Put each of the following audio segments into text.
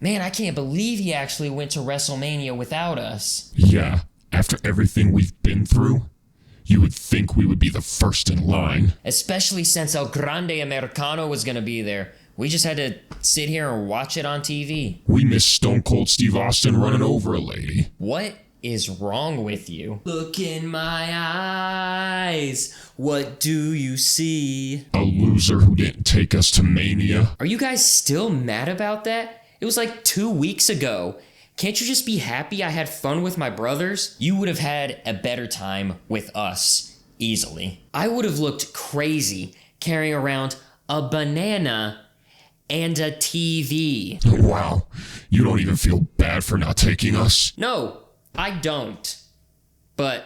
Man, I can't believe he actually went to WrestleMania without us. Yeah, after everything we've been through, you would think we would be the first in line. Especially since El Grande Americano was gonna be there. We just had to sit here and watch it on TV. We missed Stone Cold Steve Austin running over a lady. What is wrong with you? Look in my eyes. What do you see? A loser who didn't take us to Mania. Are you guys still mad about that? It was like 2 weeks ago. Can't you just be happy I had fun with my brothers? You would have had a better time with us, easily. I would have looked crazy carrying around a banana and a TV. Wow, you don't even feel bad for not taking us? No, I don't. But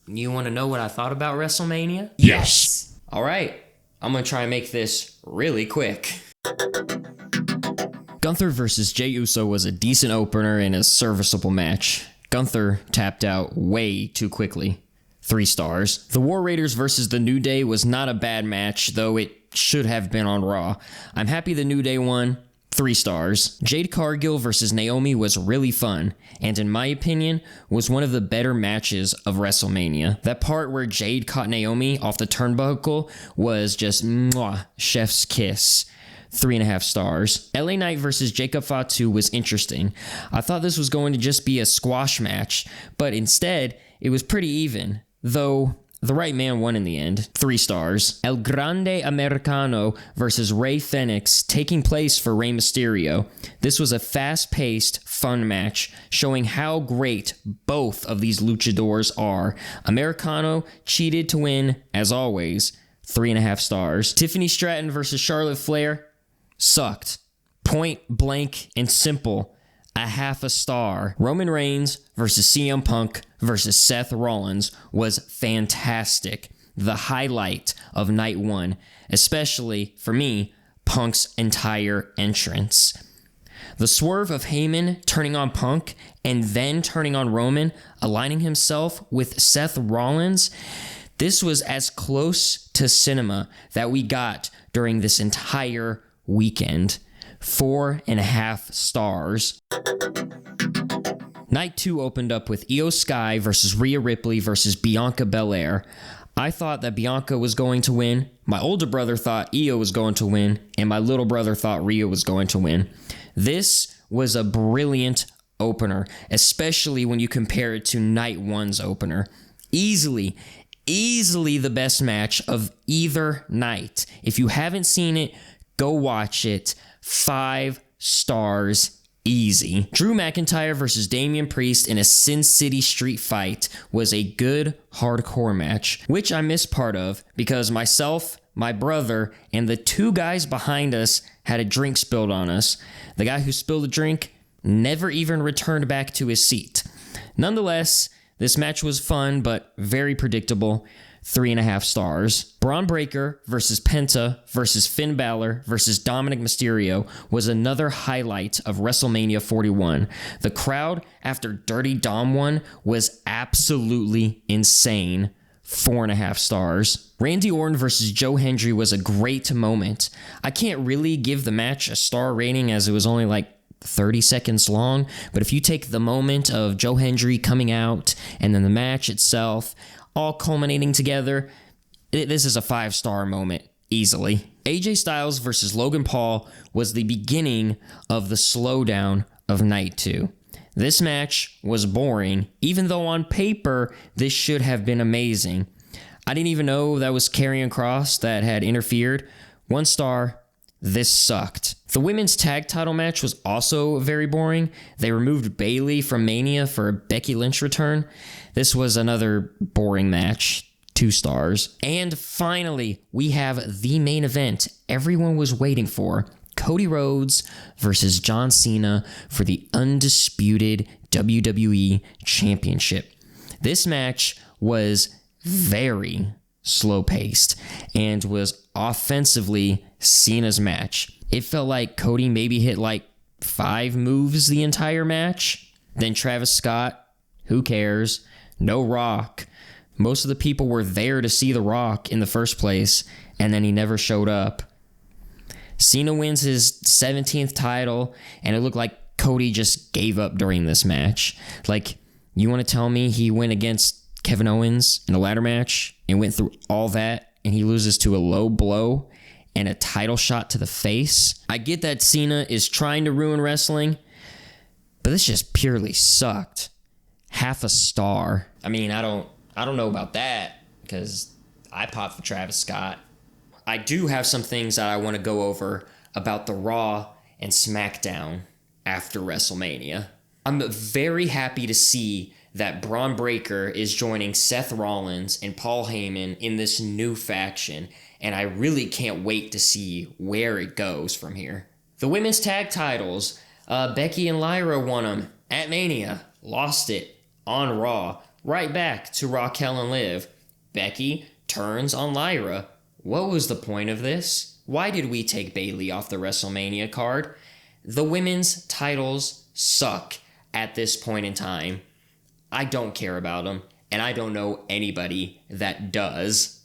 you want to know what I thought about WrestleMania? Yes. All right, I'm going to try and make this really quick. Gunther versus Jey Uso was a decent opener and a serviceable match. Gunther tapped out way too quickly. 3 stars. The War Raiders versus the New Day was not a bad match, though it should have been on Raw. I'm happy the New Day won. 3 stars. Jade Cargill versus Naomi was really fun, and in my opinion, was one of the better matches of WrestleMania. That part where Jade caught Naomi off the turnbuckle was just mwah, chef's kiss. 3.5 stars. LA Knight versus Jacob Fatu was interesting. I thought this was going to just be a squash match, but instead, it was pretty even, though the right man won in the end. 3 stars. El Grande Americano versus Rey Fenix, taking place for Rey Mysterio. This was a fast-paced, fun match, showing how great both of these luchadors are. Americano cheated to win, as always. 3.5 stars. Tiffany Stratton versus Charlotte Flair sucked. Point blank and simple. A 0.5 star. Roman Reigns versus CM Punk versus Seth Rollins was fantastic. The highlight of night 1, especially for me, Punk's entire entrance. The swerve of Heyman turning on Punk and then turning on Roman, aligning himself with Seth Rollins, this was as close to cinema that we got during this entire weekend. 4.5 stars. Night 2 opened up with Io Sky versus Rhea Ripley versus Bianca Belair. I thought that Bianca was going to win. My older brother thought Io was going to win, and my little brother thought Rhea was going to win. This was a brilliant opener, especially when you compare it to Night 1's opener. Easily the best match of either night. If you haven't seen it, go watch it. 5 stars easy. Drew McIntyre versus Damian Priest in a Sin City street fight was a good hardcore match, which I missed part of because myself, my brother, and the 2 guys behind us had a drink spilled on us. The guy who spilled the drink never even returned back to his seat. Nonetheless, this match was fun, but very predictable. 3.5 stars. Braun Breaker versus Penta versus Finn Balor versus Dominic Mysterio was another highlight of WrestleMania 41. The crowd after Dirty Dom won was absolutely insane. 4.5 stars. Randy Orton versus Joe Hendry was a great moment. I can't really give the match a star rating as it was only like 30 seconds long, but if you take the moment of Joe Hendry coming out and then the match itself, all culminating together, this is a 5-star moment, easily. AJ Styles versus Logan Paul was the beginning of the slowdown of Night 2. This match was boring, even though on paper, this should have been amazing. I didn't even know that was Karrion Kross that had interfered. 1 star, this sucked. The women's tag title match was also very boring. They removed Bayley from Mania for a Becky Lynch return. This was another boring match. 2 stars. And finally, we have the main event everyone was waiting for. Cody Rhodes versus John Cena for the undisputed WWE Championship. This match was very slow-paced and was offensively Cena's match. It felt like Cody maybe hit like 5 moves the entire match. Then Travis Scott, who cares? No Rock. Most of the people were there to see The Rock in the first place, and then he never showed up. Cena wins his 17th title, and it looked like Cody just gave up during this match. Like, you want to tell me he went against Kevin Owens in a ladder match and went through all that, and he loses to a low blow and a title shot to the face? I get that Cena is trying to ruin wrestling, but this just purely sucked. Half a star. I mean, I don't know about that, because I popped for Travis Scott. I do have some things that I want to go over about the Raw and SmackDown after WrestleMania. I'm very happy to see that Braun Breaker is joining Seth Rollins and Paul Heyman in this new faction, and I really can't wait to see where it goes from here. The women's tag titles, Becky and Lyra won them at Mania, lost it on Raw, right back to Raquel and Liv. Becky turns on Lyra. What was the point of this? Why did we take Bayley off the WrestleMania card? The women's titles suck at this point in time. I don't care about them, and I don't know anybody that does.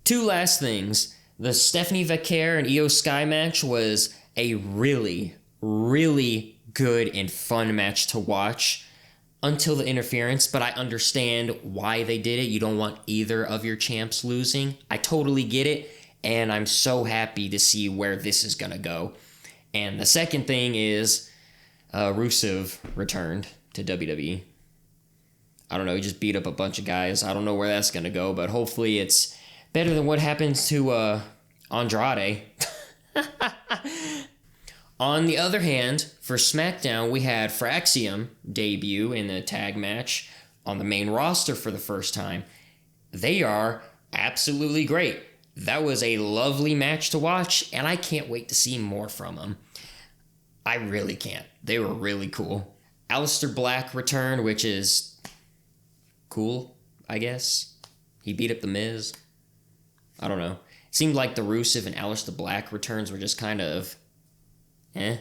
Two last things. The Stephanie Vaquer and Io Sky match was a really, really good and fun match to watch until the interference, but I understand why they did it. You don't want either of your champs losing. I totally get it, and I'm so happy to see where this is going to go. And the second thing is Rusev returned to WWE. I don't know, he just beat up a bunch of guys. I don't know where that's going to go, but hopefully it's better than what happens to Andrade. On the other hand, for SmackDown, we had Fraxium debut in a tag match on the main roster for the first time. They are absolutely great. That was a lovely match to watch, and I can't wait to see more from them. I really can't. They were really cool. Aleister Black returned, which is cool, I guess. He beat up The Miz. I don't know. It seemed like the Rusev and Aleister Black returns were just kind of Kind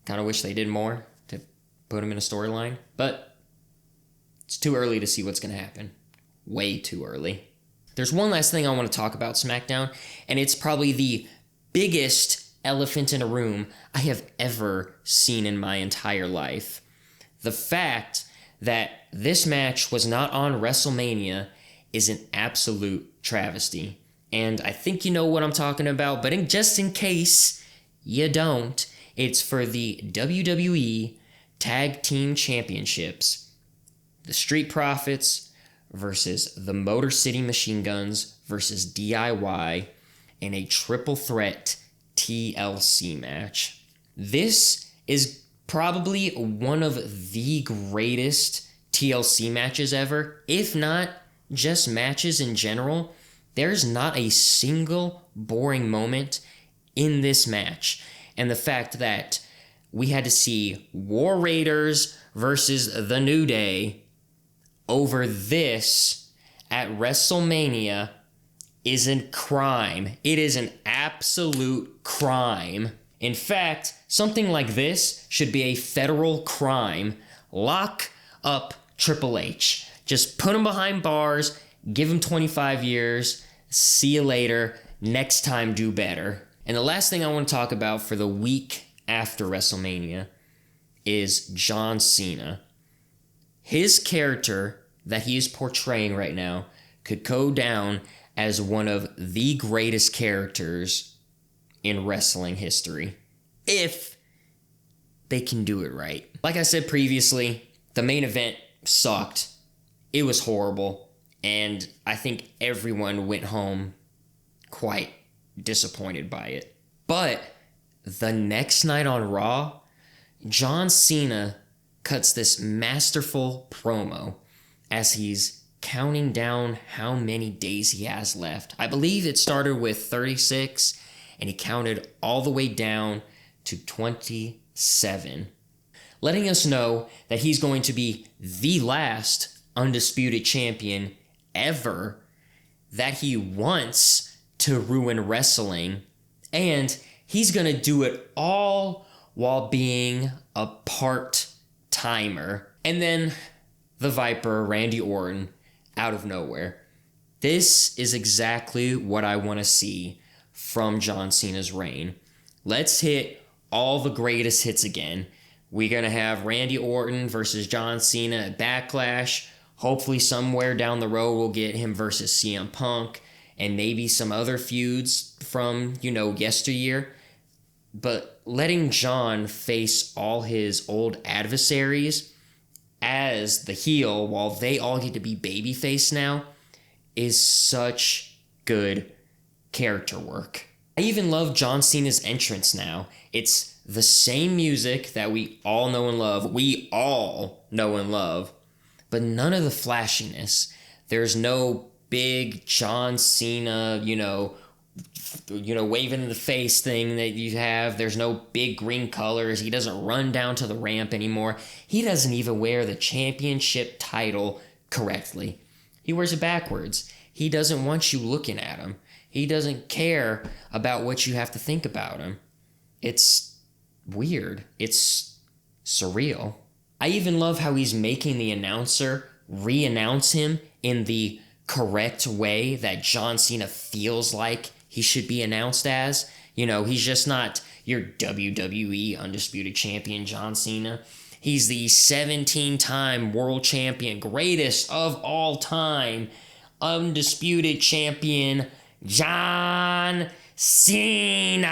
of wish they did more to put him in a storyline. But it's too early to see what's going to happen. Way too early. There's one last thing I want to talk about SmackDown, and it's probably the biggest elephant in a room I have ever seen in my entire life. The fact that this match was not on WrestleMania is an absolute travesty. And I think you know what I'm talking about, but just in case you don't, it's for the WWE Tag Team Championships. The Street Profits versus the Motor City Machine Guns versus DIY in a triple threat TLC match. This is probably one of the greatest TLC matches ever, if not just matches in general. There's not a single boring moment in this match. And the fact that we had to see War Raiders versus The New Day over this at WrestleMania is a crime. It is an absolute crime. In fact, something like this should be a federal crime. Lock up Triple H. Just put him behind bars, give him 25 years, see you later, next time do better. And the last thing I want to talk about for the week after WrestleMania is John Cena. His character that he is portraying right now could go down as one of the greatest characters in wrestling history, if they can do it right. Like I said previously, the main event sucked. It was horrible, and I think everyone went home quite disappointed by it. But the next night on Raw, John Cena cuts this masterful promo as he's counting down how many days he has left. I believe it started with 36, and he counted all the way down to 27, letting us know that he's going to be the last undisputed champion ever, that he wants to ruin wrestling, and he's going to do it all while being a part-timer. And then the Viper, Randy Orton, out of nowhere. This is exactly what I want to see from John Cena's reign. Let's hit all the greatest hits again. We're going to have Randy Orton versus John Cena at Backlash. Hopefully somewhere down the road we'll get him versus CM Punk and maybe some other feuds from, yesteryear. But letting John face all his old adversaries as the heel while they all get to be babyface now is such good character work. I even love John Cena's entrance now. It's the same music that we all know and love. We all know and love. But none of the flashiness. There's no big John Cena, waving in the face thing that you have. There's no big green colors. He doesn't run down to the ramp anymore. He doesn't even wear the championship title correctly. He wears it backwards. He doesn't want you looking at him. He doesn't care about what you have to think about him. It's weird. It's surreal. I even love how he's making the announcer re-announce him in the correct way that John Cena feels like he should be announced as. He's just not your WWE Undisputed Champion John Cena. He's the 17-time world champion, greatest of all time, Undisputed Champion John Cena.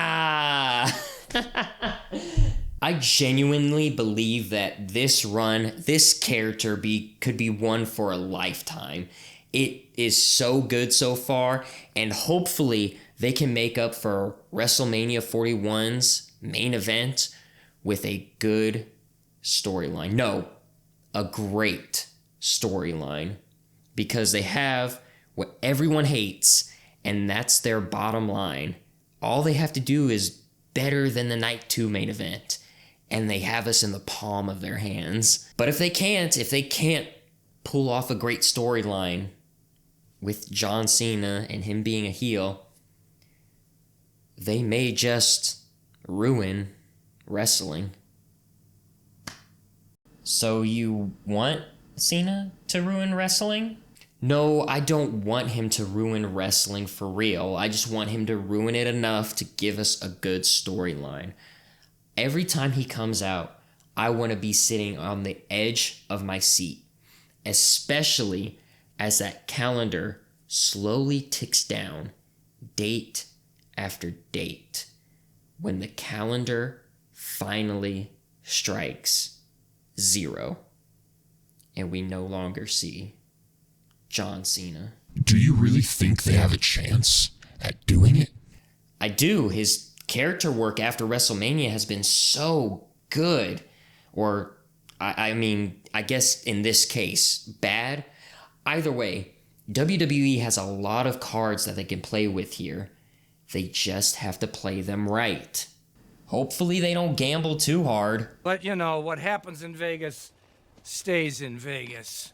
I genuinely believe that this run, this character could be one for a lifetime. It is so good so far, and hopefully they can make up for WrestleMania 41's main event with a good storyline. No, a great storyline, because they have what everyone hates, and that's their bottom line. All they have to do is better than the Night 2 main event, and they have us in the palm of their hands. But if they can't pull off a great storyline with John Cena and him being a heel, they may just ruin wrestling. So you want Cena to ruin wrestling? No, I don't want him to ruin wrestling for real. I just want him to ruin it enough to give us a good storyline. Every time he comes out, I want to be sitting on the edge of my seat, especially as that calendar slowly ticks down, date after date, when the calendar finally strikes 0, and we no longer see John Cena. Do you really think they have a chance at doing it? I do. His character work after WrestleMania has been so good. Or, I guess in this case, bad. Either way, WWE has a lot of cards that they can play with here. They just have to play them right. Hopefully they don't gamble too hard. But what happens in Vegas stays in Vegas.